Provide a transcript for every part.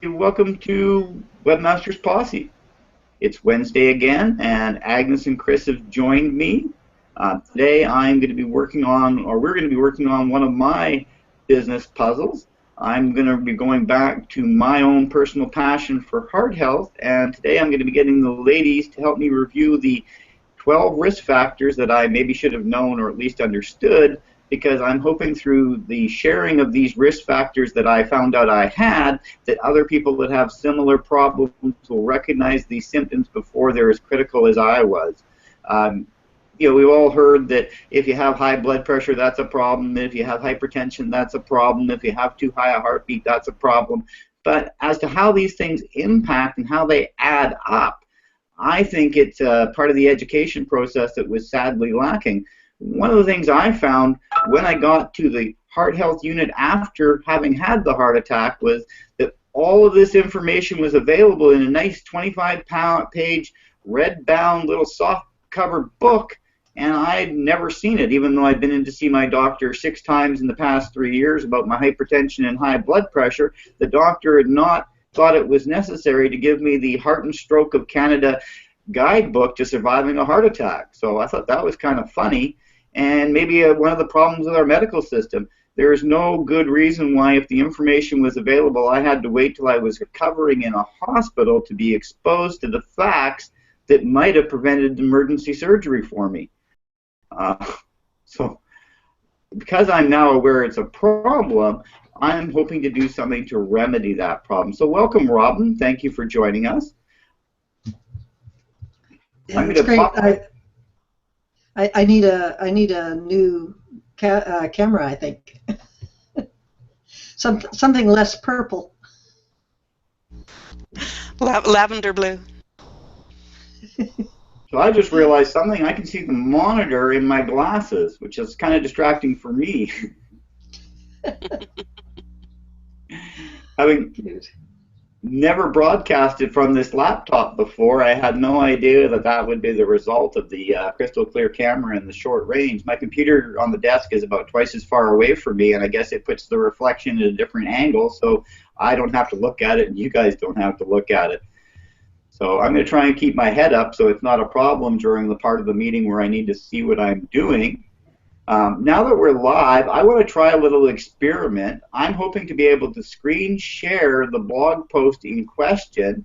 Welcome to Webmasters Posse. It's Wednesday again, and Agnes and Chris have joined me. Today I'm going to be working on, or we're going to be working on one of my business puzzles. I'm going to be going back to my own personal passion for heart health, and today I'm going to be getting the ladies to help me review the 12 risk factors that I maybe should have known or at least understood, because I'm hoping through the sharing of these risk factors that I found out I had, that other people that have similar problems will recognize these symptoms before they're as critical as I was. We've all heard that if you have high blood pressure, that's a problem. If you have hypertension, that's a problem. If you have too high a heartbeat, that's a problem. But as to how these things impact and how they add up, I think it's part of the education process that was sadly lacking. One of the things I found when I got to the heart health unit after having had the heart attack was that all of this information was available in a nice 25-page red-bound little soft-covered book, and I'd never seen it, even though I'd been in to see my doctor 6 times in the past 3 years about my hypertension and high blood pressure. The doctor had not thought it was necessary to give me the Heart and Stroke of Canada guidebook to surviving a heart attack. So I thought that was kind of funny. And maybe one of the problems with our medical system. There is no good reason why, if the information was available, I had to wait till I was recovering in a hospital to be exposed to the facts that might have prevented emergency surgery for me. So because I'm now aware it's a problem, I'm hoping to do something to remedy that problem. So welcome, Robin. Thank you for joining us. Yeah, it's great. I need a new camera, I think. Something less purple. Lavender blue. So I just realized something. I can see the monitor in my glasses, which is kind of distracting for me. Having never broadcasted from this laptop before, I had no idea that that would be the result of the crystal clear camera and the short range. My computer on the desk is about twice as far away from me, and I guess it puts the reflection at a different angle, so I don't have to look at it and you guys don't have to look at it. So I'm going to try and keep my head up so it's not a problem during the part of the meeting where I need to see what I'm doing. Now that we're live, I want to try a little experiment. I'm hoping to be able to screen share the blog post in question,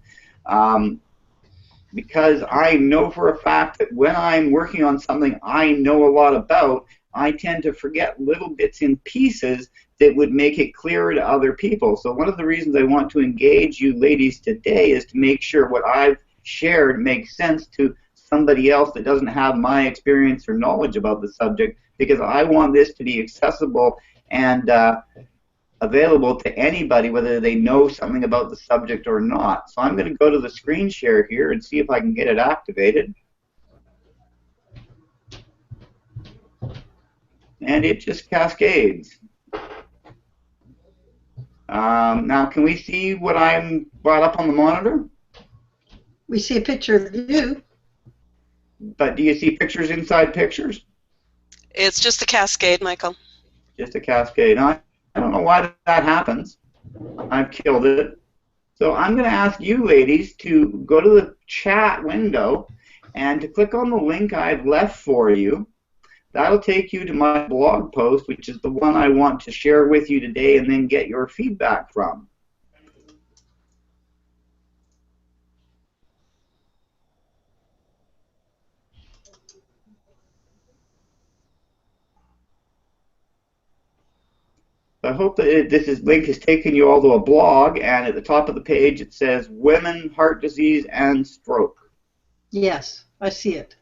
because I know for a fact that when I'm working on something I know a lot about, I tend to forget little bits and pieces that would make it clearer to other people. So one of the reasons I want to engage you ladies today is to make sure what I've shared makes sense to somebody else that doesn't have my experience or knowledge about the subject, because I want this to be accessible and available to anybody, whether they know something about the subject or not. So I'm going to go to the screen share here and see if I can get it activated. And it just cascades. Now, can we see what I'm brought up on the monitor? We see a picture of you. But do you see pictures inside pictures? It's just a cascade, Michael. Just a cascade. I don't know why that happens. I've killed it. So I'm going to ask you ladies to go to the chat window and to click on the link I've left for you. That'll take you to my blog post, which is the one I want to share with you today and then get your feedback from. I hope that this link has taken you all to a blog, and at the top of the page it says Women, Heart Disease, and Stroke. Yes, I see it.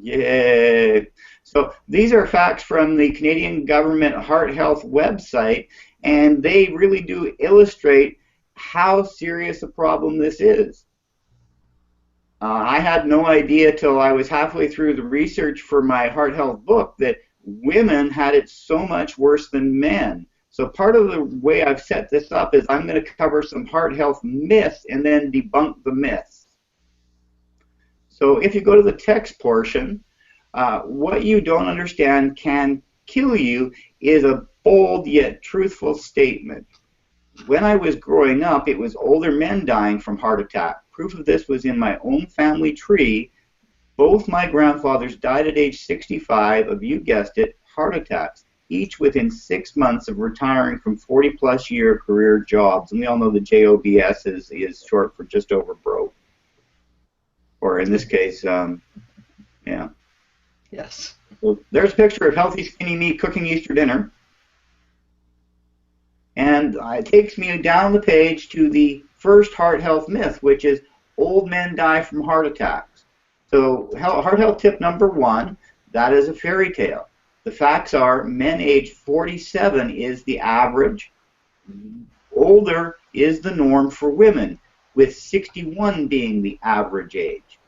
Yay! So these are facts from the Canadian Government Heart Health website, and they really do illustrate how serious a problem this is. I had no idea till I was halfway through the research for my heart health book that women had it so much worse than men. So part of the way I've set this up is I'm going to cover some heart health myths and then debunk the myths. So if you go to the text portion, what you don't understand can kill you is a bold yet truthful statement. when I was growing up, it was older men dying from heart attack. Proof of this was in my own family tree. Both my grandfathers died at age 65 of, you guessed it, heart attacks, each within 6 months of retiring from 40-plus year career jobs. And we all know the JOBS is short for just over broke. Or in this case, yeah. Yes. So there's a picture of healthy, skinny me cooking Easter dinner. And it takes me down the page to the first heart health myth, which is old men die from heart attacks. So heart health tip number 1, that is a fairy tale. The facts are men age 47 is the average. Older is the norm for women, with 61 being the average age.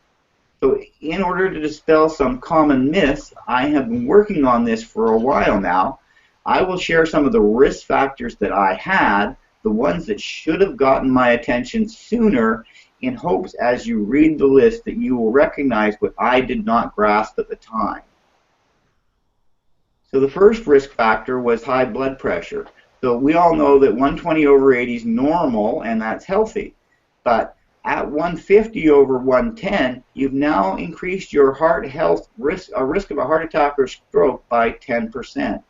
So in order to dispel some common myths, I have been working on this for a while now. I will share some of the risk factors that I had, the ones that should have gotten my attention sooner, in hopes as you read the list that you will recognize what I did not grasp at the time. So the first risk factor was high blood pressure. So we all know that 120/80 is normal and that's healthy. But at 150/110, you've now increased your heart health risk of a heart attack or stroke by 10%.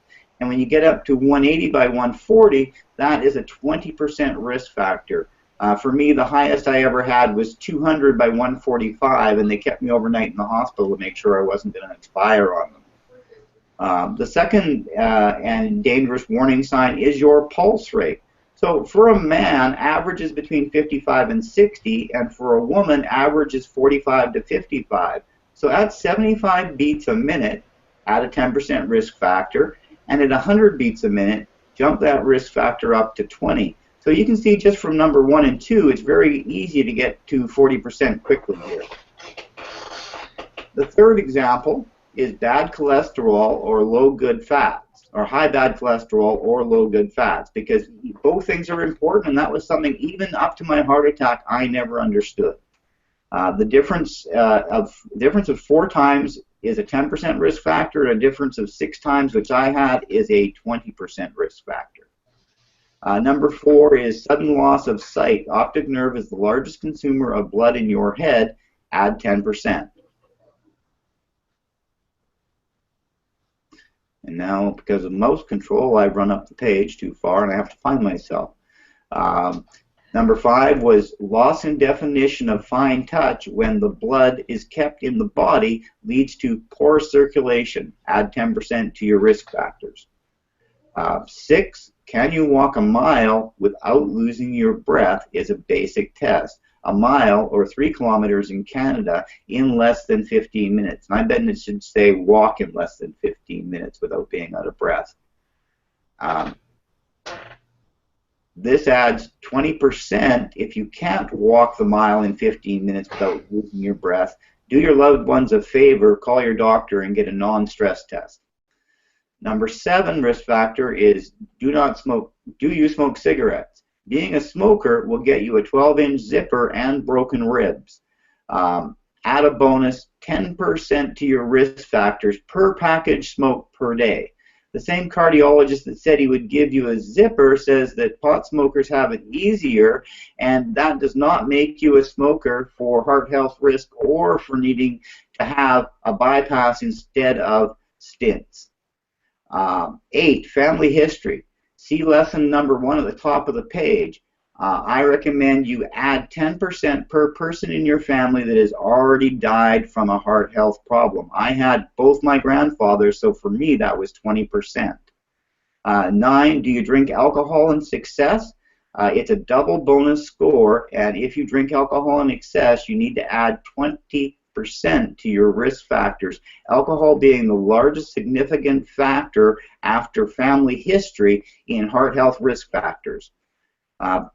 And when you get up to 180/140, that is a 20% risk factor. For me, the highest I ever had was 200/145, and they kept me overnight in the hospital to make sure I wasn't going to expire on them. The second and dangerous warning sign is your pulse rate. So for a man, average is between 55 and 60, and for a woman, average is 45 to 55. So at 75 beats a minute, add a 10% risk factor, and at 100 beats a minute, jump that risk factor up to 20. So you can see just from number 1 and 2, it's very easy to get to 40% quickly here. The third example is bad cholesterol or low good fats, or high bad cholesterol or low good fats, because both things are important, and that was something even up to my heart attack I never understood. The difference of 4 times is a 10% risk factor, and a difference of 6 times, which I had, is a 20% risk factor. Number 4 is sudden loss of sight. Optic nerve is the largest consumer of blood in your head. Add 10%. And now, because of mouse control, I've run up the page too far, and I have to find myself. Number 5 was loss in definition of fine touch when the blood is kept in the body leads to poor circulation. Add 10% to your risk factors. 6, can you walk a mile without losing your breath is a basic test. A mile, or 3 kilometers in Canada, in less than 15 minutes. And I bet it should say walk in less than 15 minutes without being out of breath. This adds 20% if you can't walk the mile in 15 minutes without losing your breath. Do your loved ones a favor, call your doctor and get a non-stress test. Number 7 risk factor is do you smoke cigarettes? Being a smoker will get you a 12-inch zipper and broken ribs. Add a bonus 10% to your risk factors per package smoked per day. The same cardiologist that said he would give you a zipper says that pot smokers have it easier, and that does not make you a smoker for heart health risk or for needing to have a bypass instead of stents. 8, family history. See lesson number 1 at the top of the page. I recommend you add 10% per person in your family that has already died from a heart health problem. I had both my grandfathers, so for me that was 20%. 9, do you drink alcohol in success? It's a double bonus score, and if you drink alcohol in excess, you need to add 20% to your risk factors. Alcohol being the largest significant factor after family history in heart health risk factors.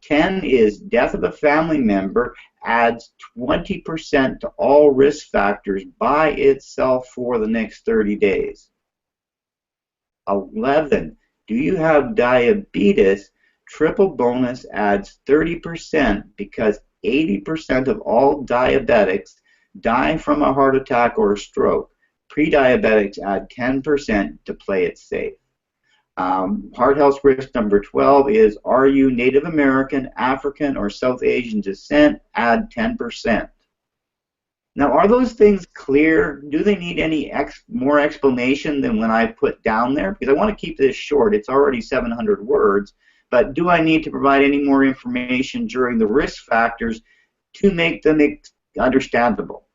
10 is death of a family member adds 20% to all risk factors by itself for the next 30 days. 11, do you have diabetes? Triple bonus adds 30% because 80% of all diabetics die from a heart attack or a stroke. Pre-diabetics add 10% to play it safe. Heart health risk number 12 is, are you Native American, African, or South Asian descent? Add 10%. Now, are those things clear? Do they need any more explanation than when I put down there? Because I want to keep this short. It's already 700 words. But do I need to provide any more information during the risk factors to make them understandable?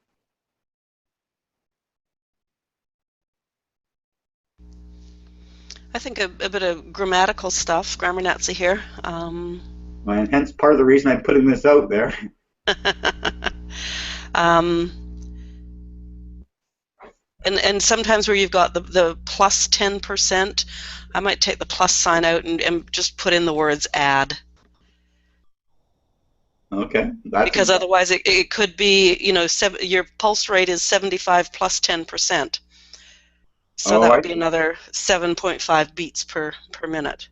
I think a bit of grammatical stuff, grammar Nazi here. And hence part of the reason I'm putting this out there. And sometimes where you've got the plus 10%, I might take the plus sign out and just put in the words add. Okay. Because otherwise it could be, you know, your pulse rate is 75 plus 10%. So that would be another 7.5 beats per minute.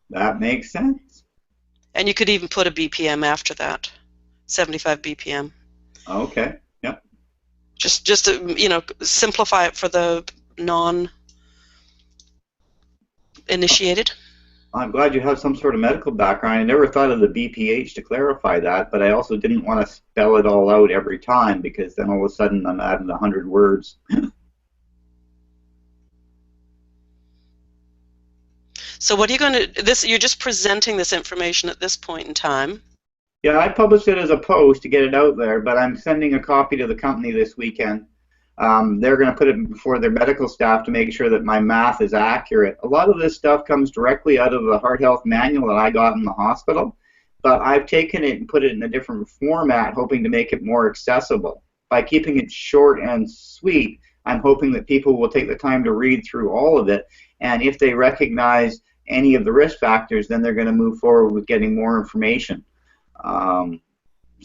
That makes sense. And you could even put a BPM after that, 75 BPM. Okay. Yep. Just to, you know, simplify it for the non-initiated. I'm glad you have some sort of medical background. I never thought of the BPH to clarify that, but I also didn't want to spell it all out every time, because then all of a sudden I'm adding 100 words. So what are you going to, you're just presenting this information at this point in time? Yeah, I published it as a post to get it out there, but I'm sending a copy to the company this weekend. They're going to put it before their medical staff to make sure that my math is accurate. A lot of this stuff comes directly out of the heart health manual that I got in the hospital, but I've taken it and put it in a different format, hoping to make it more accessible. By keeping it short and sweet, I'm hoping that people will take the time to read through all of it, and if they recognize any of the risk factors, then they're going to move forward with getting more information.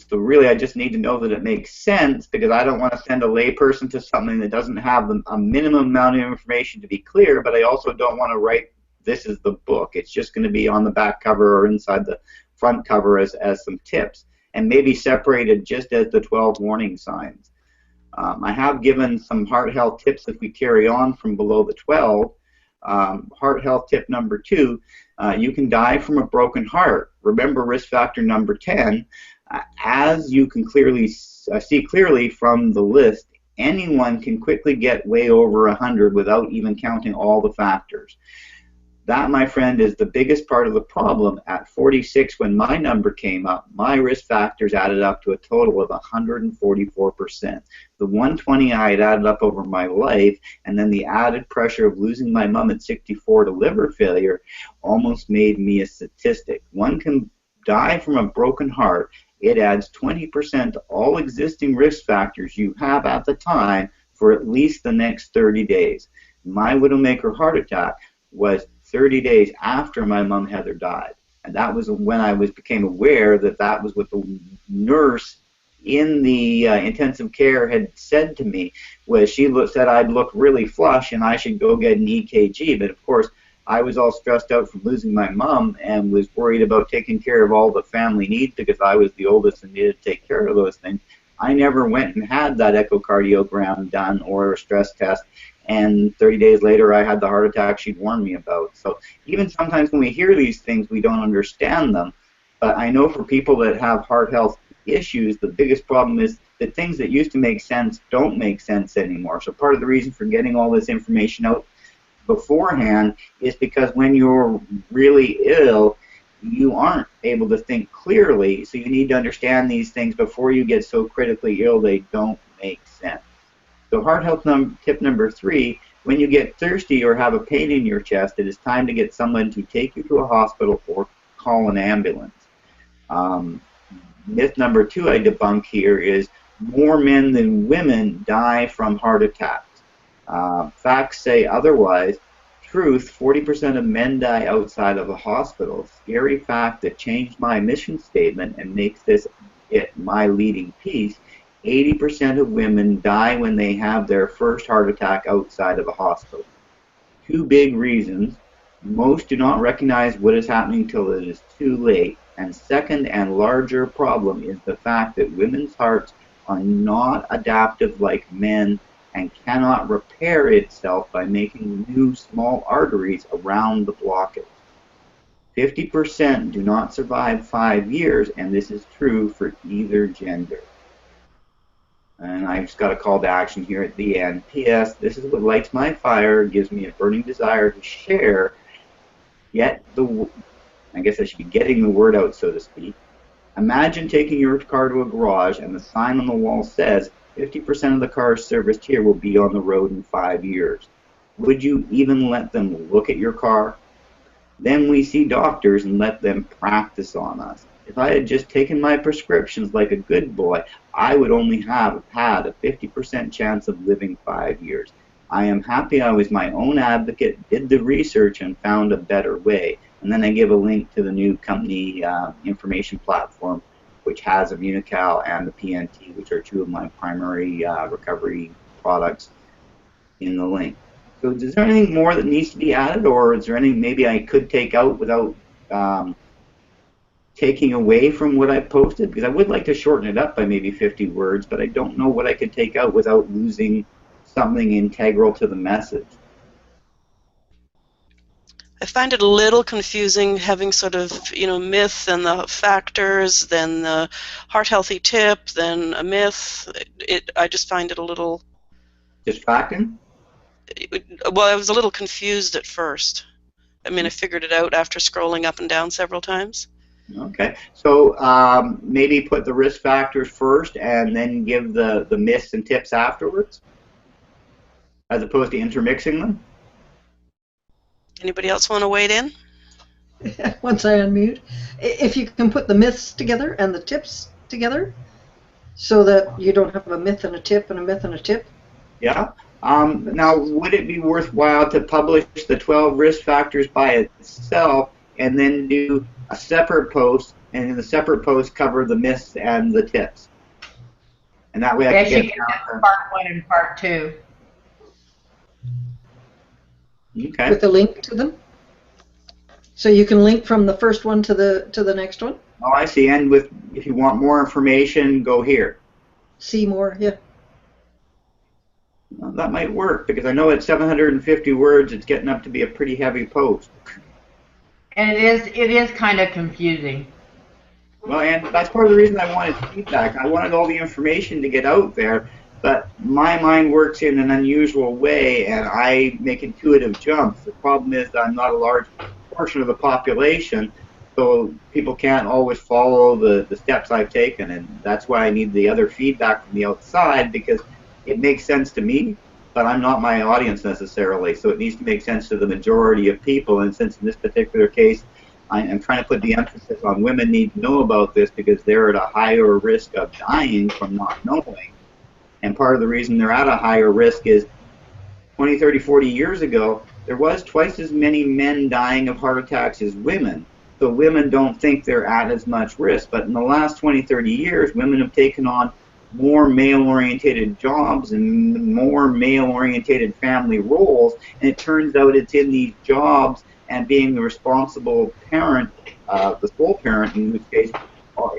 So really, I just need to know that it makes sense, because I don't want to send a layperson to something that doesn't have a minimum amount of information to be clear, but I also don't want to write, this is the book. It's just going to be on the back cover or inside the front cover as some tips, and maybe separated just as the 12 warning signs. I have given some heart health tips if we carry on from below the 12. Heart health tip number 2, you can die from a broken heart. Remember risk factor number 10. As you can clearly see clearly from the list, anyone can quickly get way over 100 without even counting all the factors. That, my friend, is the biggest part of the problem. At 46, when my number came up, my risk factors added up to a total of 144%. The 120 I had added up over my life, and then the added pressure of losing my mom at 64 to liver failure almost made me a statistic. One can die from a broken heart. It adds 20% to all existing risk factors you have at the time for at least the next 30 days. My widowmaker heart attack was 30 days after my mom Heather died, and that was when I became aware that that was what the nurse in the intensive care had said to me. Was she said I'd look really flush and I should go get an EKG, but of course I was all stressed out from losing my mom and was worried about taking care of all the family needs because I was the oldest and needed to take care of those things. I never went and had that echocardiogram done or a stress test, and 30 days later I had the heart attack she'd warned me about. So even sometimes when we hear these things, we don't understand them. But I know for people that have heart health issues, the biggest problem is that things that used to make sense don't make sense anymore. So part of the reason for getting all this information out beforehand is because when you're really ill, you aren't able to think clearly, so you need to understand these things before you get so critically ill they don't make sense. So heart health tip number 3, when you get thirsty or have a pain in your chest, it is time to get someone to take you to a hospital or call an ambulance. Myth number 2 I debunk here is more men than women die from heart attacks. Facts say otherwise. Truth, 40% of men die outside of a hospital. Scary fact that changed my mission statement and makes this my leading piece. 80% of women die when they have their first heart attack outside of a hospital. 2 big reasons. Most do not recognize what is happening till it is too late. And second and larger problem is the fact that women's hearts are not adaptive like men and cannot repair itself by making new small arteries around the blockage. 50% do not survive 5 years, and this is true for either gender. And I've just got a call to action here at the end. P.S. This is what lights my fire, gives me a burning desire to share, yet I guess I should be getting the word out, so to speak. Imagine taking your car to a garage and the sign on the wall says 50% of the cars serviced here will be on the road in 5 years. Would you even let them look at your car? Then we see doctors and let them practice on us. If I had just taken my prescriptions like a good boy, I would only have had a 50% chance of living 5 years. I am happy I was my own advocate, did the research, and found a better way. And then I give a link to the new company information platform, which has Immunical and the PNT, which are two of my primary recovery products, in the link. So is there anything more that needs to be added, or is there anything maybe I could take out without taking away from what I posted? Because I would like to shorten it up by maybe 50 words, but I don't know what I could take out without losing something integral to the message. I find it a little confusing having sort of, myth and the factors, then the heart healthy tip, then a myth. I just find it a little distracting. Well, I was a little confused at first. I mean, I figured it out after scrolling up and down several times. Okay, so maybe put the risk factors first and then give the myths and tips afterwards, as opposed to intermixing them. Anybody else want to wade in? Once I unmute. If you can put the myths together and the tips together so that you don't have a myth and a tip and a myth and a tip. Yeah. Now, would it be worthwhile to publish the 12 risk factors by itself and then do a separate post, and in the separate post cover the myths and the tips? And that way I can get part 1 and part 2. Okay. With a link to them, so you can link from the first one to the next one. Oh, I see. And if you want more information, go here. See more, yeah. Well, that might work, because I know at 750 words, it's getting up to be a pretty heavy post. And it is kind of confusing. Well, and that's part of the reason I wanted feedback. I wanted all the information to get out there, but my mind works in an unusual way, and I make intuitive jumps. The problem is that I'm not a large portion of the population, so people can't always follow the steps I've taken, and that's why I need the other feedback from the outside, because it makes sense to me, but I'm not my audience necessarily, so it needs to make sense to the majority of people. And since in this particular case I'm trying to put the emphasis on women need to know about this because they're at a higher risk of dying from not knowing, and part of the reason they're at a higher risk is 20, 30, 40 years ago, there was twice as many men dying of heart attacks as women. So women don't think they're at as much risk. But in the last 20, 30 years, women have taken on more male-orientated jobs and more male-orientated family roles. And it turns out it's in these jobs and being the responsible parent, the sole parent in this case,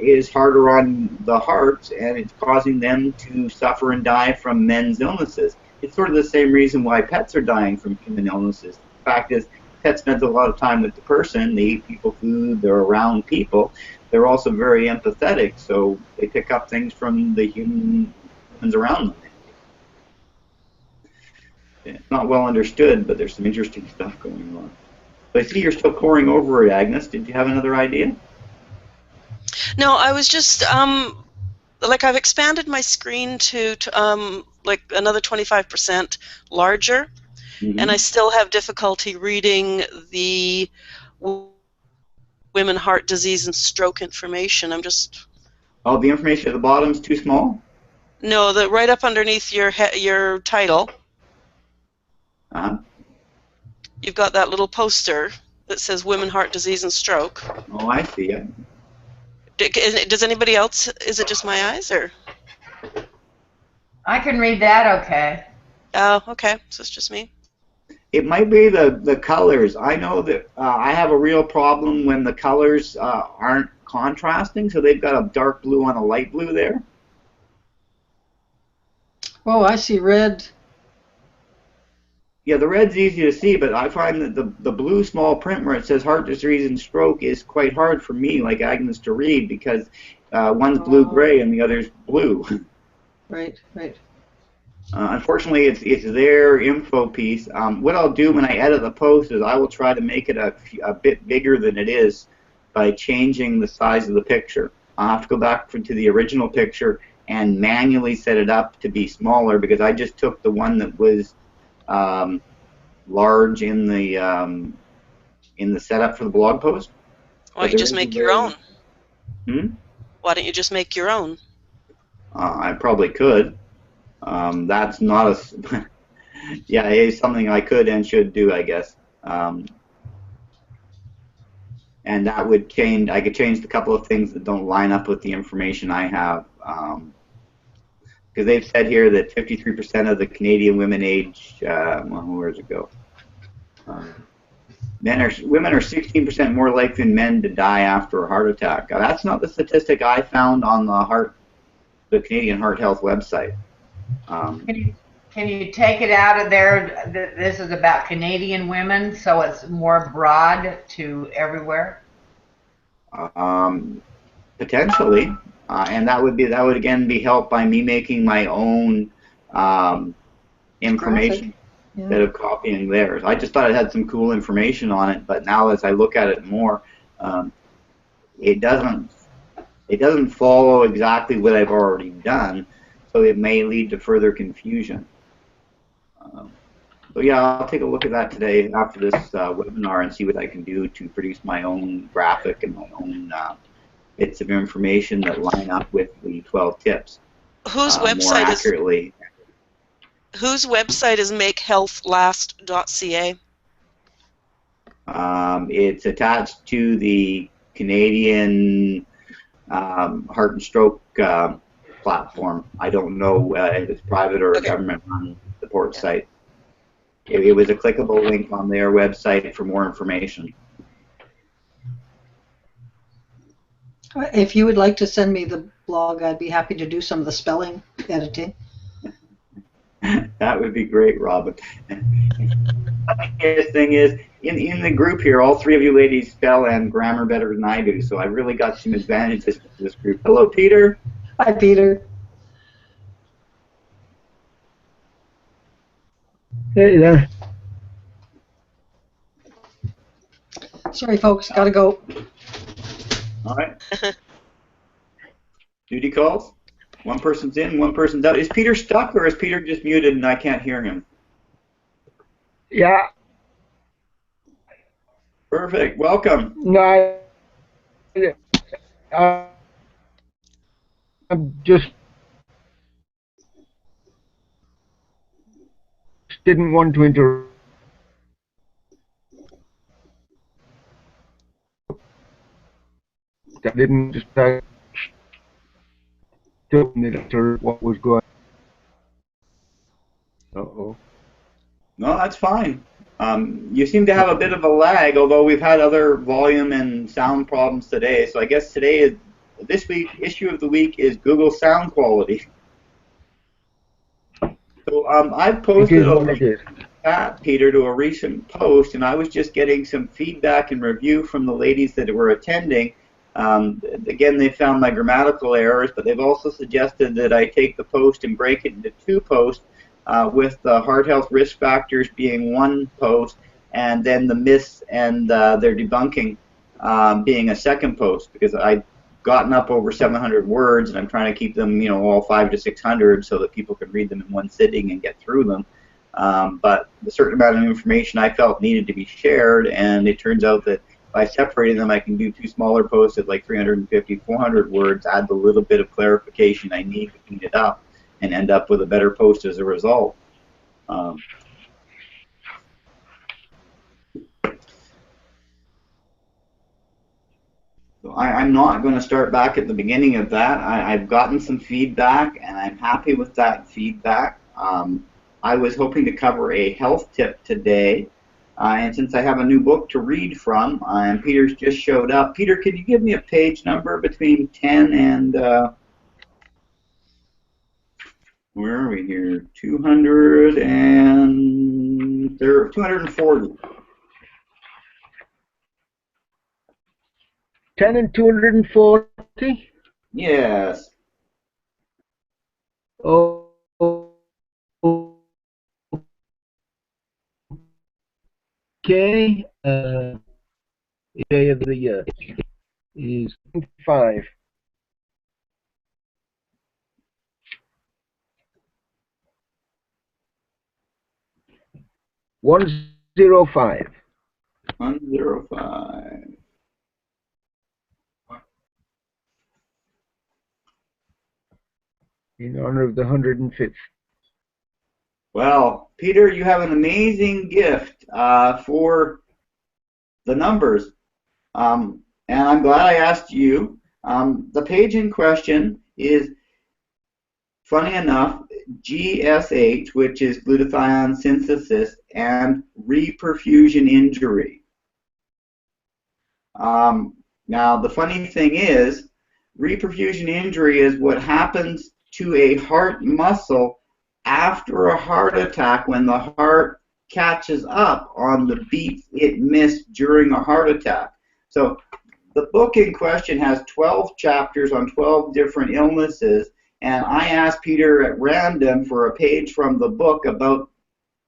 is harder on the hearts, and it's causing them to suffer and die from men's illnesses. It's sort of the same reason why pets are dying from human illnesses. The fact is, pets spend a lot of time with the person. They eat people food. They're around people. They're also very empathetic, so they pick up things from the humans around them. It's not well understood, but there's some interesting stuff going on. So I see you're still poring over it, Agnes. Did you have another idea? No, I was just like I've expanded my screen to like another 25% larger, and I still have difficulty reading the women heart disease and stroke information. I'm just the information at the bottom's too small? No, the right up underneath your title. You've got that little poster that says women heart disease and stroke. Oh, I see it. Does anybody else? Is it just my eyes, or? I can read that okay. Oh, okay. So it's just me. It might be the colors. I know that I have a real problem when the colors aren't contrasting, so they've got a dark blue on a light blue there. Oh, I see red Yeah, the red's easy to see, but I find that the blue small print where it says heart disease and stroke is quite hard for me, like Agnes, to read because one's blue-gray and the other's blue. Right, right. Unfortunately, it's their info piece. What I'll do when I edit the post is I will try to make it a bit bigger than it is by changing the size of the picture. I'll have to go back to the original picture and manually set it up to be smaller because I just took the one that was large in the setup for the blog post. Why don't you just make your own? Why don't you just make your own? I probably could. That's not a. Yeah, it is something I could and should do, I guess. And that would change. I could change a couple of things that don't line up with the information I have. Because they've said here that 53% of the Canadian women age. Well, where does it go? Women are 16% more likely than men to die after a heart attack. That's not the statistic I found on the Canadian Heart Health website. Can you take it out of there? This is about Canadian women, so it's more broad to everywhere. Potentially, and that would again be helped by me making my own information instead of copying theirs. I just thought it had some cool information on it, but now as I look at it more, it doesn't follow exactly what I've already done, so it may lead to further confusion. So yeah, I'll take a look at that today after this webinar and see what I can do to produce my own graphic and my own bits of information that line up with the 12 tips. Whose website more accurately. Whose website is makehealthlast.ca? It's attached to the Canadian Heart and Stroke platform. I don't know if it's private or a government-run support site. It was a clickable link on their website for more information. If you would like to send me the blog, I'd be happy to do some of the spelling editing. That would be great, Robin. The thing is, in the group here, all three of you ladies spell and grammar better than I do, so I really got some advantages to this group. Hello, Peter. Hi, Peter. Hey there. Sorry, folks, gotta go. All right. Duty calls. One person's in, one person's out. Is Peter stuck, or is Peter just muted and I can't hear him? Yeah. Perfect. Welcome. No, I'm just didn't want to interrupt. I didn't just took me after what was going. Uh-oh. No, that's fine. You seem to have a bit of a lag, although we've had other volume and sound problems today. So I guess this week, issue of the week is Google sound quality. So I've posted that, Peter, to a recent post, and I was just getting some feedback and review from the ladies that were attending. Again, they found my grammatical errors, but they've also suggested that I take the post and break it into two posts, with the heart health risk factors being one post, and then the myths and their debunking being a second post, because I've gotten up over 700 words, and I'm trying to keep them, all 500 to 600 so that people can read them in one sitting and get through them. But a certain amount of information I felt needed to be shared, and it turns out that by separating them, I can do two smaller posts at like 350, 400 words, add the little bit of clarification I need to clean it up, and end up with a better post as a result. So I'm not going to start back at the beginning of that. I've gotten some feedback, and I'm happy with that feedback. I was hoping to cover a health tip today, and since I have a new book to read from, and Peter's just showed up. Peter, could you give me a page number between 10 and, where are we here, 200 and 240. 10 and 240? Yes. Oh, okay. Day of the year is 5. 105. 105. In honor of the 105th. Well, Peter, you have an amazing gift for the numbers. And I'm glad I asked you. The page in question is, funny enough, GSH, which is glutathione synthesis and reperfusion injury. Now, the funny thing is, reperfusion injury is what happens to a heart muscle after a heart attack when the heart catches up on the beats it missed during a heart attack. So the book in question has 12 chapters on 12 different illnesses, and I asked Peter at random for a page from the book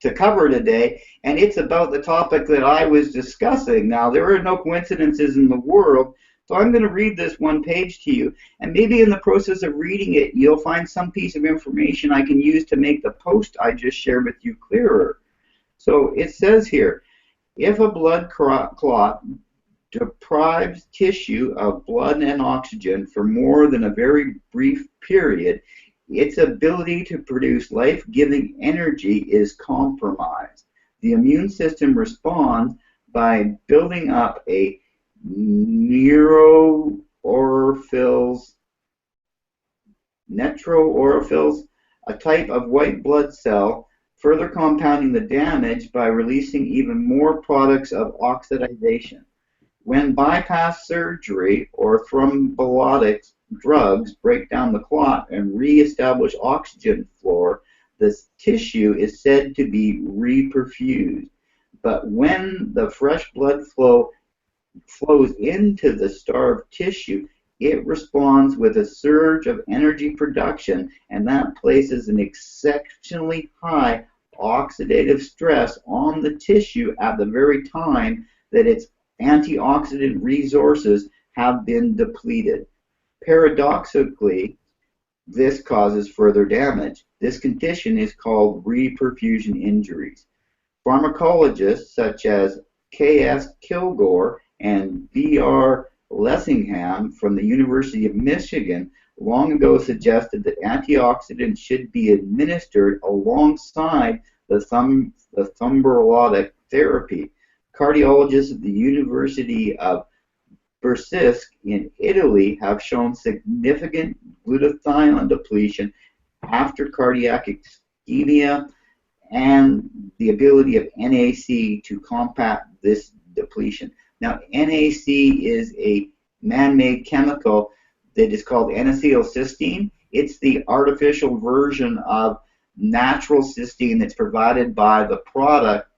to cover today, and it's about the topic that I was discussing. Now, there are no coincidences in the world, so I'm going to read this one page to you, and maybe in the process of reading it, you'll find some piece of information I can use to make the post I just shared with you clearer. So it says here, if a blood clot deprives tissue of blood and oxygen for more than a very brief period, its ability to produce life-giving energy is compromised. The immune system responds by building up a neutrophils, a type of white blood cell, further compounding the damage by releasing even more products of oxidation. When bypass surgery or thrombolytic drugs break down the clot and re-establish oxygen flow, this tissue is said to be reperfused. But when the fresh blood flows into the starved tissue, it responds with a surge of energy production, and that places an exceptionally high oxidative stress on the tissue at the very time that its antioxidant resources have been depleted. Paradoxically, this causes further damage. This condition is called reperfusion injuries. Pharmacologists such as K.S. Kilgore and B.R. Lessingham from the University of Michigan long ago suggested that antioxidants should be administered alongside the thrombolytic therapy. Cardiologists at the University of Brescia in Italy have shown significant glutathione depletion after cardiac ischemia and the ability of NAC to combat this depletion. Now, NAC is a man-made chemical that is called N-acetylcysteine. It's the artificial version of natural cysteine that's provided by the product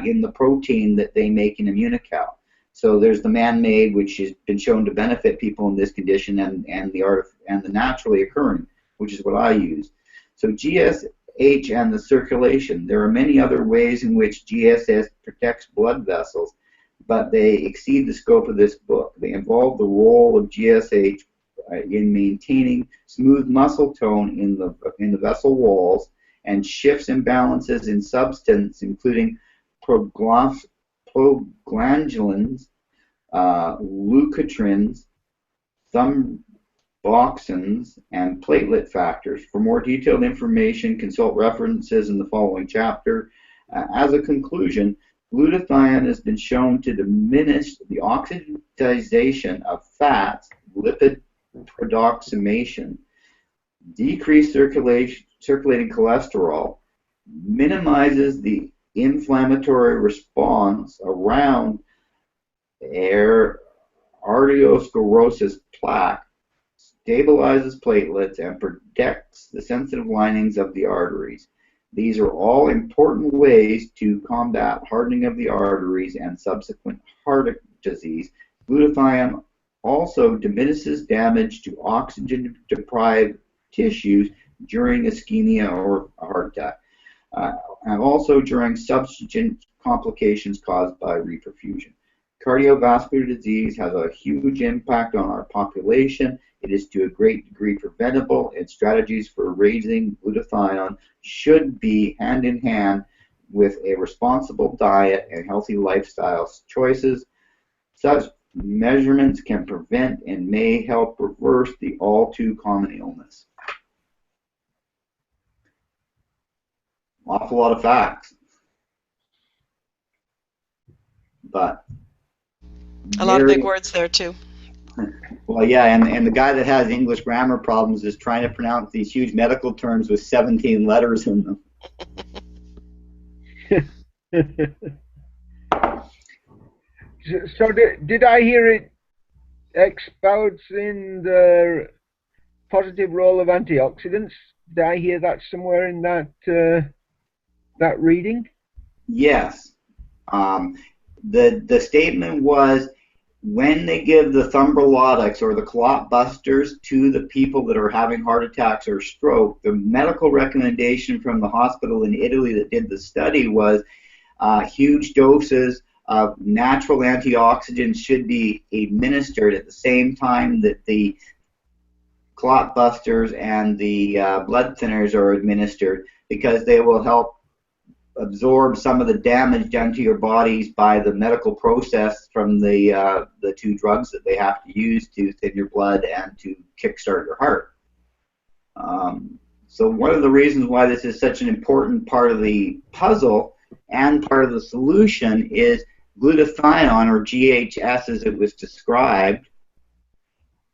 in the protein that they make in Immunical. So there's the man-made, which has been shown to benefit people in this condition, and the naturally occurring, which is what I use. So GSH and the circulation. There are many other ways in which GSH protects blood vessels, but they exceed the scope of this book. They involve the role of GSH in maintaining smooth muscle tone in the vessel walls, and shifts imbalances in substance, including progranulins, leukotrienes, thromboxans, and platelet factors. For more detailed information, consult references in the following chapter. As a conclusion, glutathione has been shown to diminish the oxidation of fats, lipid peroxidation, decrease circulating cholesterol, minimizes the inflammatory response around arteriosclerosis plaque, stabilizes platelets, and protects the sensitive linings of the arteries. These are all important ways to combat hardening of the arteries and subsequent heart disease. Glutathione also diminishes damage to oxygen-deprived tissues during ischemia or a heart attack, and also during subsequent complications caused by reperfusion. Cardiovascular disease has a huge impact on our population. It is to a great degree preventable, and strategies for raising glutathione should be hand in hand with a responsible diet and healthy lifestyle choices. Such measurements can prevent and may help reverse the all too common illness. Awful lot of facts, but a lot of big words there too. Well, yeah, and the guy that has English grammar problems is trying to pronounce these huge medical terms with 17 letters in them. So did I hear it expouts in the positive role of antioxidants? Did I hear that somewhere in that that reading? Yes. The statement was, when they give the thrombolytics or the clot busters to the people that are having heart attacks or stroke, the medical recommendation from the hospital in Italy that did the study was huge doses of natural antioxidants should be administered at the same time that the clot busters and the blood thinners are administered, because they will help absorb some of the damage done to your bodies by the medical process from the two drugs that they have to use to thin your blood and to kickstart your heart. So one of the reasons why this is such an important part of the puzzle and part of the solution is glutathione, or GHS as it was described,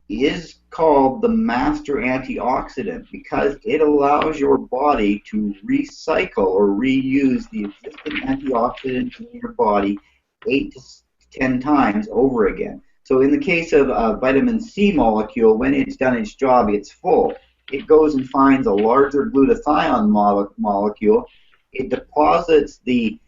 is called the master antioxidant because it allows your body to recycle or reuse the existing antioxidants in your body 8 to 10 times over again. So in the case of a vitamin C molecule, when it's done its job, it's full. It goes and finds a larger glutathione molecule. It deposits the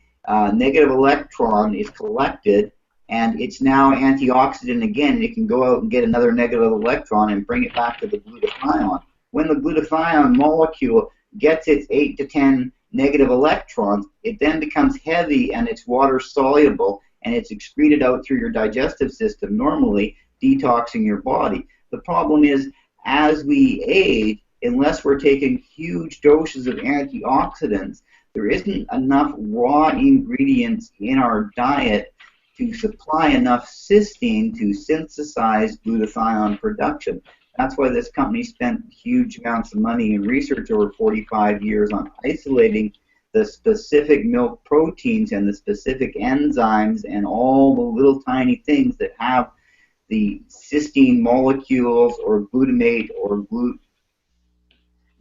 negative electron, is collected, and it's now antioxidant again. It can go out and get another negative electron and bring it back to the glutathione. When the glutathione molecule gets its 8 to 10 negative electrons, it then becomes heavy and it's water soluble, and it's excreted out through your digestive system normally, detoxing your body. The problem is, as we age, unless we're taking huge doses of antioxidants, there isn't enough raw ingredients in our diet to supply enough cysteine to synthesize glutathione production. That's why this company spent huge amounts of money in research over 45 years on isolating the specific milk proteins and the specific enzymes and all the little tiny things that have the cysteine molecules or glutamate or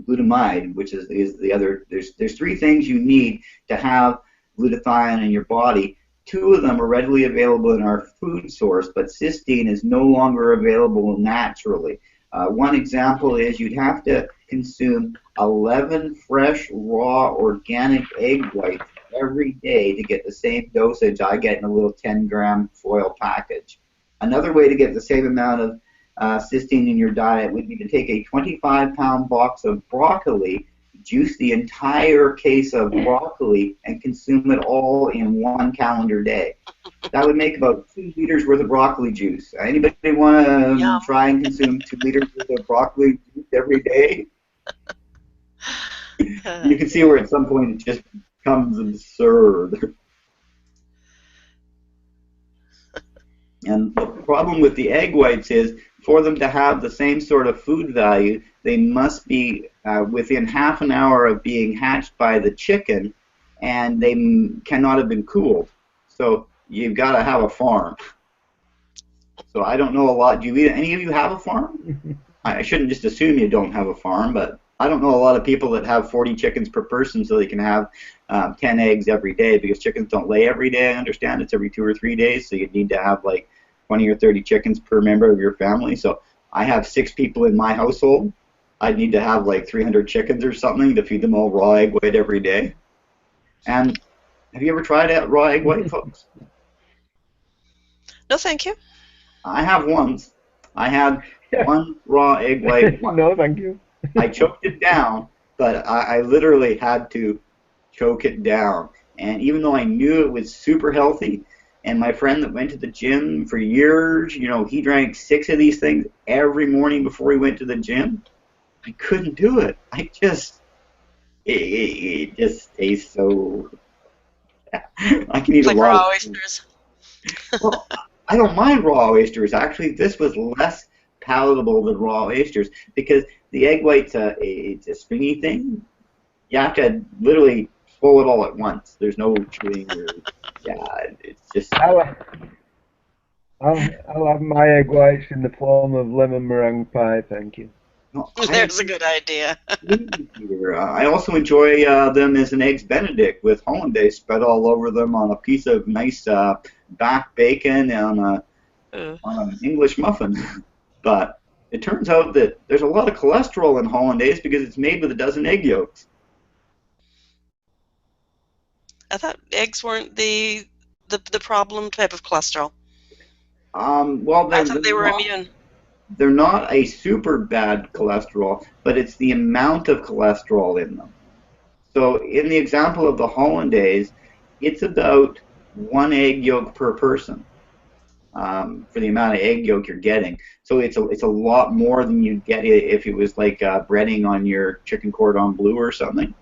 glutamide, which is the other. There's 3 things you need to have glutathione in your body. 2 of them are readily available in our food source, but cysteine is no longer available naturally. One example is you'd have to consume 11 fresh, raw, organic egg whites every day to get the same dosage I get in a little 10-gram foil package. Another way to get the same amount of cysteine in your diet would be to take a 25-pound box of broccoli, juice the entire case of broccoli, and consume it all in 1 calendar day. That would make about 2 liters worth of broccoli juice. Anybody want to try and consume 2 liters worth of broccoli juice every day? You can see where at some point it just becomes absurd. And the problem with the egg whites is, for them to have the same sort of food value, they must be within half an hour of being hatched by the chicken, and they cannot have been cooled. So you've got to have a farm. So I don't know a lot. Do any of you have a farm? I shouldn't just assume you don't have a farm, but I don't know a lot of people that have 40 chickens per person so they can have 10 eggs every day, because chickens don't lay every day. I understand it's every 2 or 3 days, so you'd need to have like 20 or 30 chickens per member of your family. So I have 6 people in my household, I'd need to have like 300 chickens or something to feed them all raw egg white every day. And have you ever tried out raw egg white, folks? No, thank you. I have once. I had one raw egg white. No, thank you. I choked it down, but I literally had to choke it down. And even though I knew it was super healthy, and my friend that went to the gym for years, you know, he drank 6 of these things every morning before he went to the gym, I couldn't do it. It just tastes so. I can eat Like a lot raw of oysters. Well, I don't mind raw oysters. Actually, this was less palatable than raw oysters because the egg white's it's a stringy thing. You have to literally swallow it all at once. There's no chewing. It's just. I'll have my egg whites in the form of lemon meringue pie, thank you. No, There's a good idea. I also enjoy them as an eggs Benedict with hollandaise spread all over them on a piece of nice back bacon and on an English muffin. But it turns out that there's a lot of cholesterol in hollandaise because it's made with a dozen egg yolks. I thought eggs weren't the problem type of cholesterol. Well, I thought they were immune. They're not a super bad cholesterol, but it's the amount of cholesterol in them. So in the example of the hollandaise, it's about 1 egg yolk per person for the amount of egg yolk you're getting. So it's a lot more than you'd get if it was like breading on your chicken cordon bleu or something.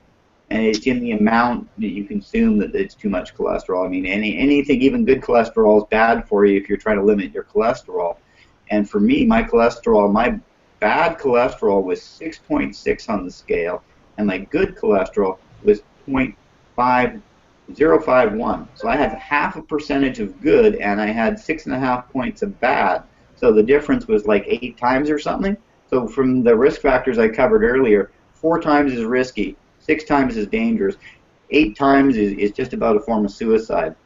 And it's in the amount that you consume that it's too much cholesterol. I mean, anything, even good cholesterol, is bad for you if you're trying to limit your cholesterol. And for me, my bad cholesterol was 6.6 on the scale, and my good cholesterol was 0.5051. So I had half a percentage of good, and I had 6.5 points of bad. So the difference was like 8 times or something. So from the risk factors I covered earlier, 4 times is risky, 6 times is dangerous, 8 times is just about a form of suicide.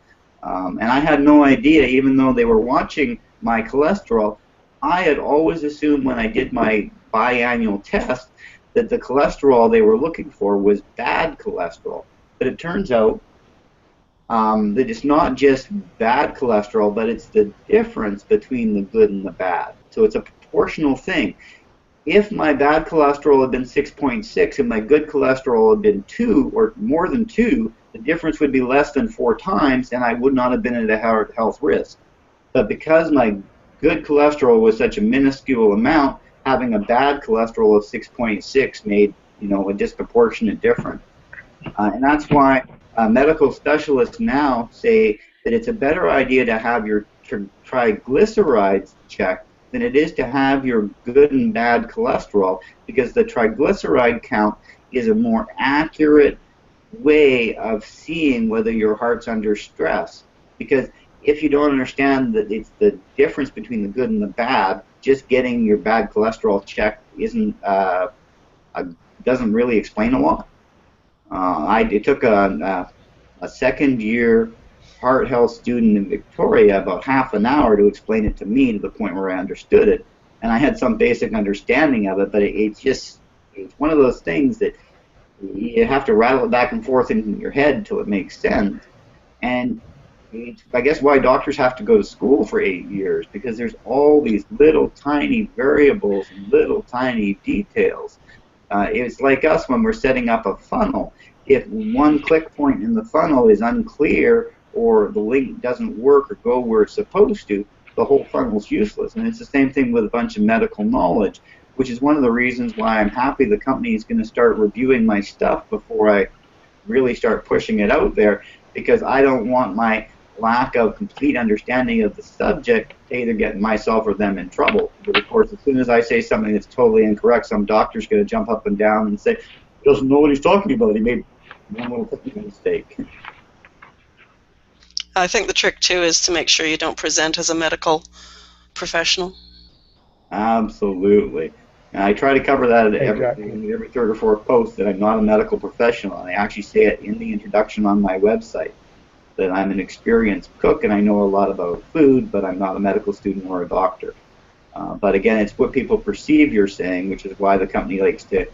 And I had no idea, even though they were watching my cholesterol, I had always assumed when I did my biannual test that the cholesterol they were looking for was bad cholesterol. But it turns out that it's not just bad cholesterol, but it's the difference between the good and the bad. So it's a proportional thing. If my bad cholesterol had been 6.6 and my good cholesterol had been 2 or more than 2, the difference would be less than 4 times, and I would not have been at a health risk. But because my good cholesterol was such a minuscule amount, having a bad cholesterol of 6.6 made, you know, a disproportionate difference. And that's why medical specialists now say that it's a better idea to have your triglycerides checked than it is to have your good and bad cholesterol, because the triglyceride count is a more accurate way of seeing whether your heart's under stress. Because if you don't understand that it's the difference between the good and the bad, just getting your bad cholesterol checked doesn't really explain a lot. It took a second-year heart health student in Victoria about half an hour to explain it to me to the point where I understood it, and I had some basic understanding of it, but it's one of those things that you have to rattle it back and forth in your head until it makes sense. And it's, I guess, why doctors have to go to school for 8 years, because there's all these little tiny variables and little tiny details. It's like us when we're setting up a funnel. If one click point in the funnel is unclear, or the link doesn't work or go where it's supposed to, the whole funnel's useless. And it's the same thing with a bunch of medical knowledge, which is one of the reasons why I'm happy the company is going to start reviewing my stuff before I really start pushing it out there, because I don't want my lack of complete understanding of the subject to either get myself or them in trouble. But of course, as soon as I say something that's totally incorrect, some doctor's going to jump up and down and say, he doesn't know what he's talking about. He made one little mistake. I think the trick, too, is to make sure you don't present as a medical professional. Absolutely. And I try to cover that at every third or fourth post, that I'm not a medical professional. And I actually say it in the introduction on my website, that I'm an experienced cook and I know a lot about food, but I'm not a medical student or a doctor. But again, it's what people perceive you're saying, which is why the company likes to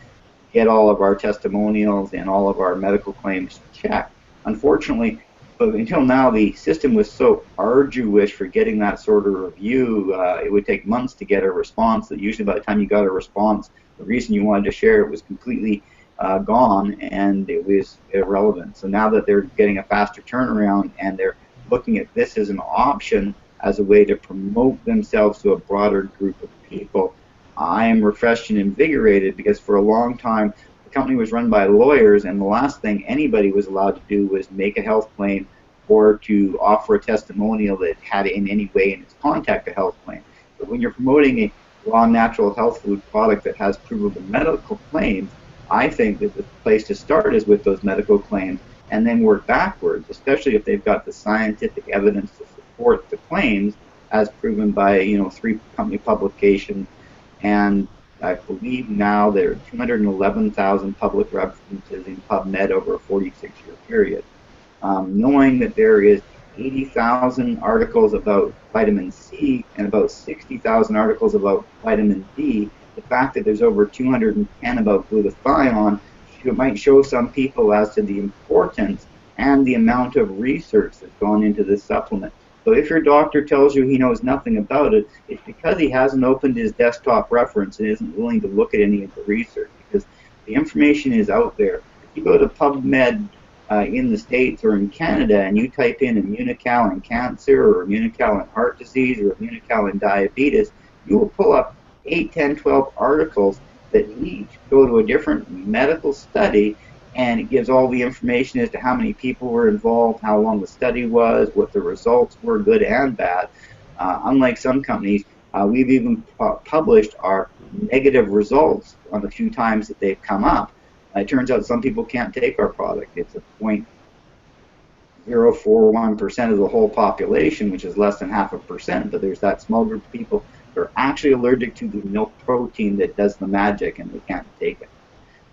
get all of our testimonials and all of our medical claims checked. Unfortunately, but until now, the system was so arduous for getting that sort of review. It would take months to get a response. That usually by the time you got a response, the reason you wanted to share it was completely gone, and it was irrelevant. So now that they're getting a faster turnaround and they're looking at this as an option, as a way to promote themselves to a broader group of people, I am refreshed and invigorated, because for a long time the company was run by lawyers, and the last thing anybody was allowed to do was make a health claim or to offer a testimonial that had in any way in its contact a health claim. But when you're promoting a raw natural health food product that has provable medical claims, I think that the place to start is with those medical claims and then work backwards, especially if they've got the scientific evidence to support the claims as proven by 3 company publications. And I believe now there are 211,000 public references in PubMed over a 46-year period. Knowing that there is 80,000 articles about vitamin C and about 60,000 articles about vitamin D, the fact that there's over 210 about glutathione might show some people as to the importance and the amount of research that's gone into this supplement. So if your doctor tells you he knows nothing about it, it's because he hasn't opened his desktop reference and isn't willing to look at any of the research, because the information is out there. If you go to PubMed in the States or in Canada and you type in immunocal in cancer or immunocal in heart disease or immunocal in diabetes, you will pull up 8, 10, 12 articles that each go to a different medical study, and it gives all the information as to how many people were involved, how long the study was, what the results were, good and bad. Unlike some companies, we've even published our negative results on the few times that they've come up. It turns out some people can't take our product. It's a 0.041% of the whole population, which is less than 0.5%, but there's that small group of people who are actually allergic to the milk protein that does the magic, and they can't take it.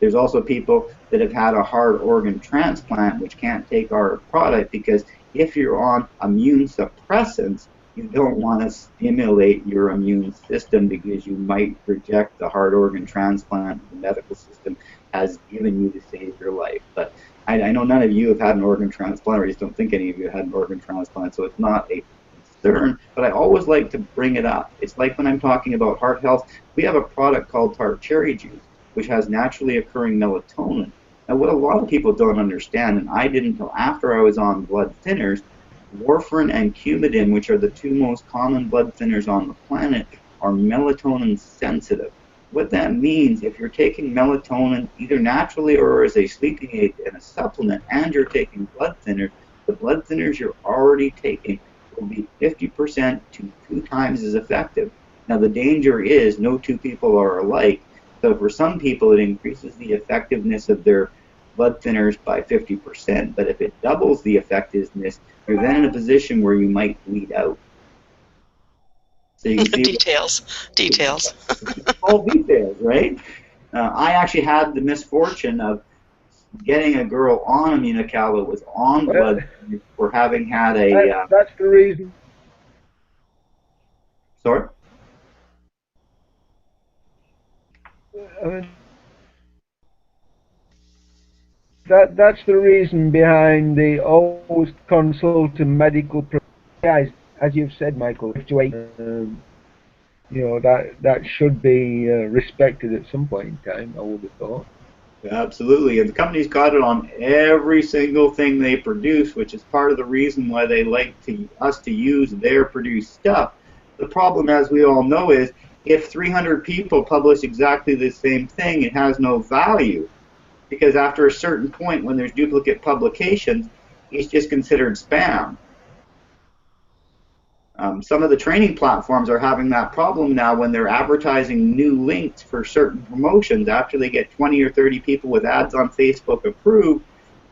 There's also people that have had a heart organ transplant which can't take our product, because if you're on immune suppressants, you don't want to stimulate your immune system, because you might reject the heart organ transplant the medical system has given you to save your life. But I know none of you have had an organ transplant, or I just don't think any of you had an organ transplant, so it's not a concern, but I always like to bring it up. It's like when I'm talking about heart health, we have a product called tart cherry juice, which has naturally occurring melatonin. Now, what a lot of people don't understand, and I didn't until after I was on blood thinners, warfarin and Coumadin, which are the 2 most common blood thinners on the planet, are melatonin sensitive. What that means, if you're taking melatonin either naturally or as a sleeping aid and a supplement, and you're taking blood thinners, the blood thinners you're already taking will be 50% to 2 times as effective. Now, the danger is no 2 people are alike. So for some people, it increases the effectiveness of their blood thinners by 50%, but if it doubles the effectiveness, you're then in a position where you might bleed out. So you can see details. All details, right? I actually had the misfortune of getting a girl on immunocal that was on blood for having had a... that's the reason. Sorry? That's the reason behind the always consult a medical professional. As you've said, Michael, that should be respected at some point in time, I would have thought. Absolutely, and the company's got it on every single thing they produce, which is part of the reason why they like us to use their produced stuff. The problem, as we all know, is if 300 people publish exactly the same thing, it has no value, because after a certain point, when there's duplicate publications, it's just considered spam. Some of the training platforms are having that problem now when they're advertising new links for certain promotions. After they get 20 or 30 people with ads on Facebook approved,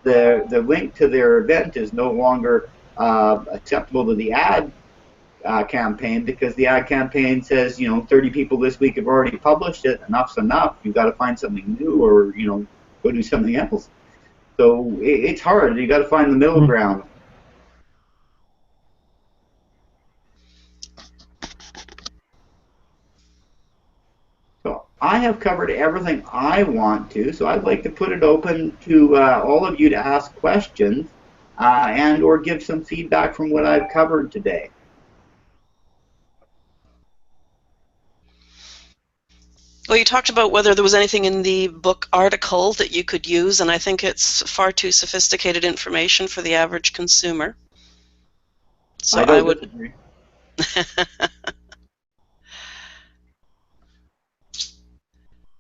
the link to their event is no longer acceptable to the ad campaign, because the ad campaign says, 30 people this week have already published it, enough's enough, you've got to find something new, or, go do something else. So it's hard. You got to find the middle ground. I have covered everything I want to, so I'd like to put it open to all of you to ask questions and or give some feedback from what I've covered today. Well, you talked about whether there was anything in the book article that you could use, and I think it's far too sophisticated information for the average consumer. So I don't disagree.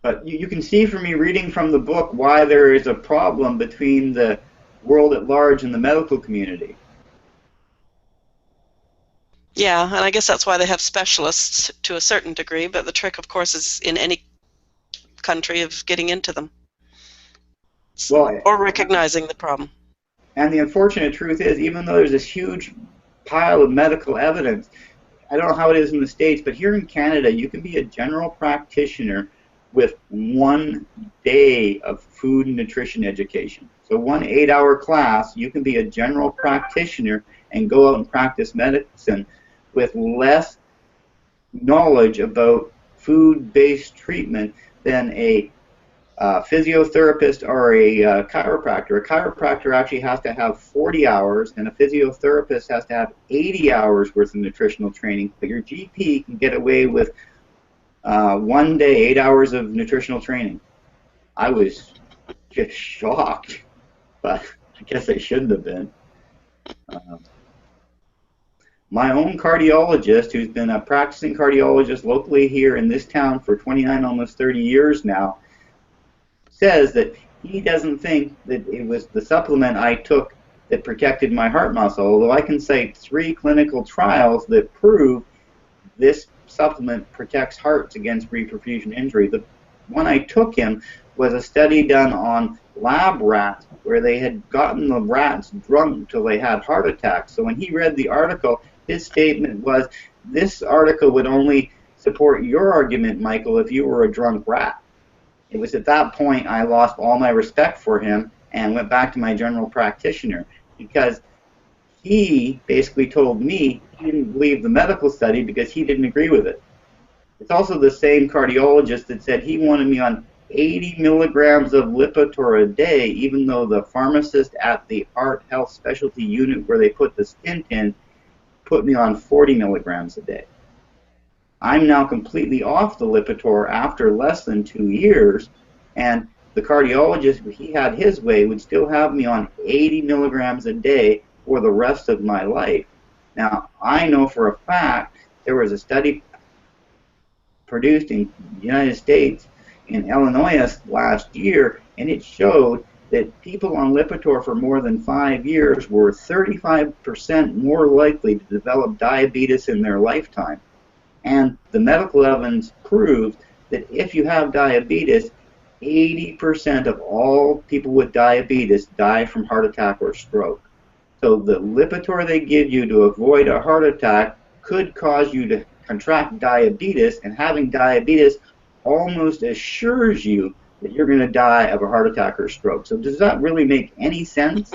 But you can see from me reading from the book why there is a problem between the world at large and the medical community. Yeah, and I guess that's why they have specialists to a certain degree, but the trick, of course, is in any country of getting into them. Well, or recognizing the problem. And the unfortunate truth is, even though there's this huge pile of medical evidence, I don't know how it is in the States, but here in Canada, you can be a general practitioner with 1 day of food and nutrition education. So 1 8-hour class, you can be a general practitioner and go out and practice medicine with less knowledge about food-based treatment than a physiotherapist or a chiropractor. A chiropractor actually has to have 40 hours, and a physiotherapist has to have 80 hours worth of nutritional training. But your GP can get away with 1 day, 8 hours of nutritional training. I was just shocked, but I guess I shouldn't have been. My own cardiologist, who's been a practicing cardiologist locally here in this town for 29, almost 30 years now, says that he doesn't think that it was the supplement I took that protected my heart muscle, although I can cite 3 clinical trials that prove this supplement protects hearts against reperfusion injury. The one I took him was a study done on lab rats where they had gotten the rats drunk until they had heart attacks. So when he read the article, his statement was, this article would only support your argument, Michael, if you were a drunk rat. It was at that point I lost all my respect for him and went back to my general practitioner, because he basically told me he didn't believe the medical study because he didn't agree with it. It's also the same cardiologist that said he wanted me on 80 milligrams of Lipitor a day, even though the pharmacist at the Heart Health Specialty Unit where they put the stint in put me on 40 milligrams a day. I'm now completely off the Lipitor after less than 2 years, and the cardiologist, if he had his way, would still have me on 80 milligrams a day for the rest of my life. Now, I know for a fact there was a study produced in the United States in Illinois last year, and it showed that people on Lipitor for more than 5 years were 35% more likely to develop diabetes in their lifetime. And the medical evidence proves that if you have diabetes, 80% of all people with diabetes die from heart attack or stroke. So the Lipitor they give you to avoid a heart attack could cause you to contract diabetes, and having diabetes almost assures you that you're going to die of a heart attack or stroke. So does that really make any sense?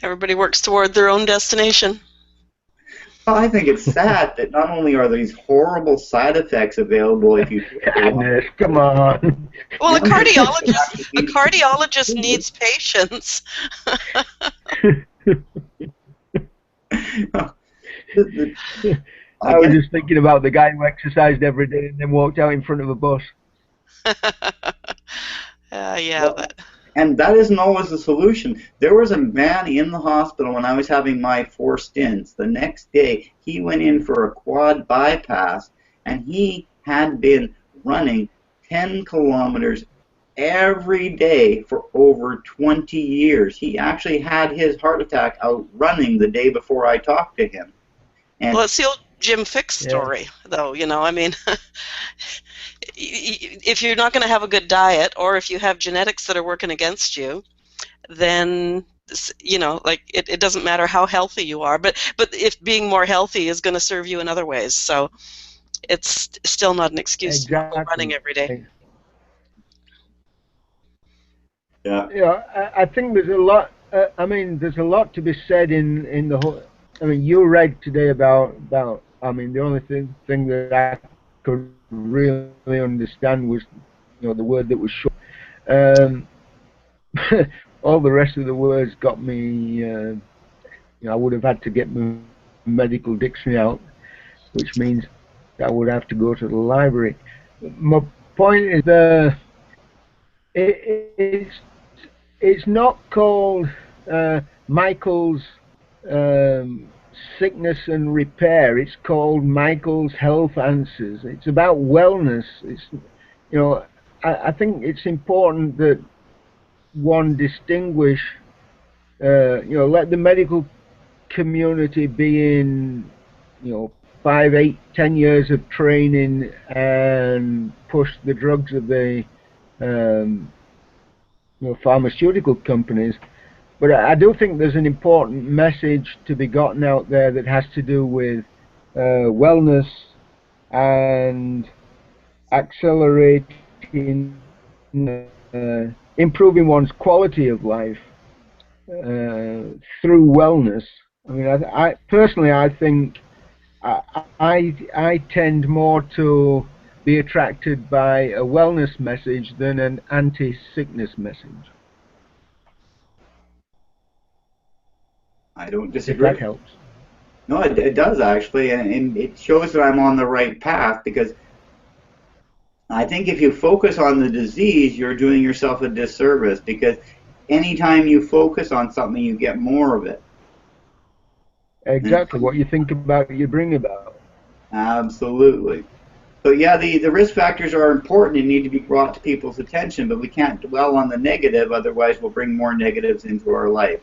Everybody works toward their own destination. Well, I think it's sad that not only are these horrible side effects available if you come on. Well, a cardiologist needs patience. I was just thinking about the guy who exercised every day and then walked out in front of a bus. Yeah. And that isn't always the solution. There was a man in the hospital when I was having my 4 stints. The next day, he went in for a quad bypass, and he had been running 10 kilometers every day for over 20 years. He actually had his heart attack out running the day before I talked to him. And well, it's the old Jim Fixx story, though, you know, I mean, if you're not going to have a good diet, or if you have genetics that are working against you, then, you know, like, it doesn't matter how healthy you are, but if being more healthy is going to serve you in other ways, so it's still not an excuse to go running every day. Yeah, I think there's a lot, I mean, there's a lot to be said in the whole, I mean, you read today about I mean, the only thing that I could really understand was, the word that was short. All the rest of the words got me. I would have had to get my medical dictionary out, which means I would have to go to the library. My point is, it's not called Michael's sickness and repair. It's called Michael's Health Answers. It's about wellness. I think it's important that one distinguish. Let the medical community be in, 5, 8, 10 years of training and push the drugs of the pharmaceutical companies. But I do think there's an important message to be gotten out there that has to do with wellness and accelerating, improving one's quality of life through wellness. I mean, I personally, I think I tend more to be attracted by a wellness message than an anti-sickness message. I don't If disagree. that helps. No, it does actually, and it shows that I'm on the right path, because I think if you focus on the disease, you're doing yourself a disservice, because anytime you focus on something, you get more of it. Exactly. What you think about, you bring about. Absolutely. So yeah, the risk factors are important and need to be brought to people's attention, but we can't dwell on the negative, otherwise we'll bring more negatives into our life.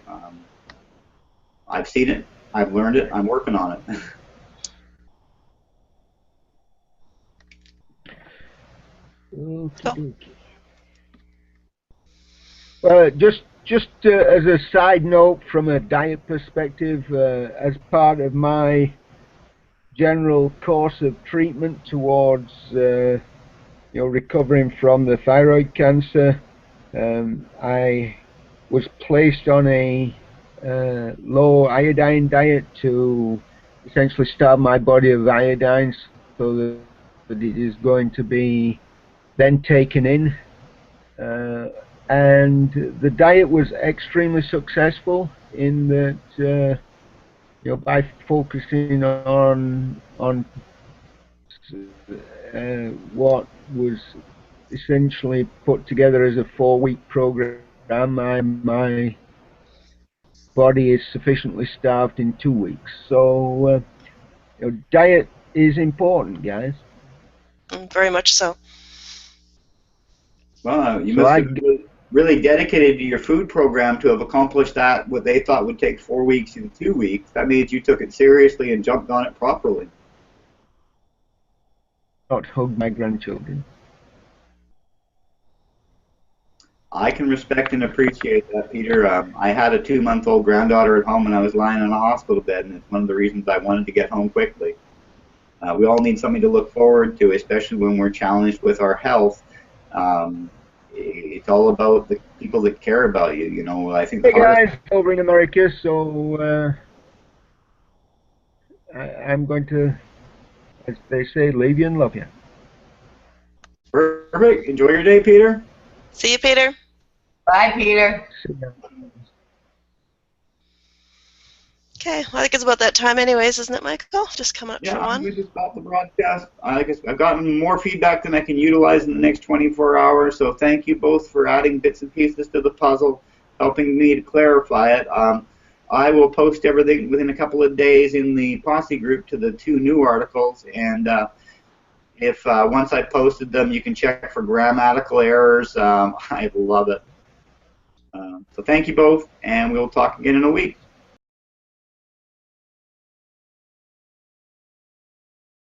I've seen it, I've learned it, I'm working on it. Okay. Well, just as a side note, from a diet perspective, as part of my general course of treatment towards recovering from the thyroid cancer, I was placed on a low iodine diet to essentially starve my body of iodine, so that it is going to be then taken in. And the diet was extremely successful in that, by focusing on what was essentially put together as a 4-week program, my body is sufficiently starved in 2 weeks. So diet is important, guys. Very much so. Well, you So must have really dedicated to your food program to have accomplished that, what they thought would take 4 weeks in 2 weeks. That means you took it seriously and jumped on it properly. Not hug my grandchildren. I can respect and appreciate that, Peter. I had a 2-month-old granddaughter at home and I was lying in a hospital bed, and it's one of the reasons I wanted to get home quickly. We all need something to look forward to, especially when we're challenged with our health. It's all about the people that care about you. I think. Hey guys, over in America, so I'm going to, as they say, leave you and love you. Perfect. Enjoy your day, Peter. See you, Peter. Bye, Peter. Okay, well, I think it's about that time anyways, isn't it, Michael? Just coming up for one. Yeah, we just stopped the broadcast. I've gotten more feedback than I can utilize in the next 24 hours, so thank you both for adding bits and pieces to the puzzle, helping me to clarify it. I will post everything within a couple of days in the Posse group to the 2 new articles, and if once I posted them, you can check for grammatical errors. I love it. So thank you both, and we'll talk again in a week.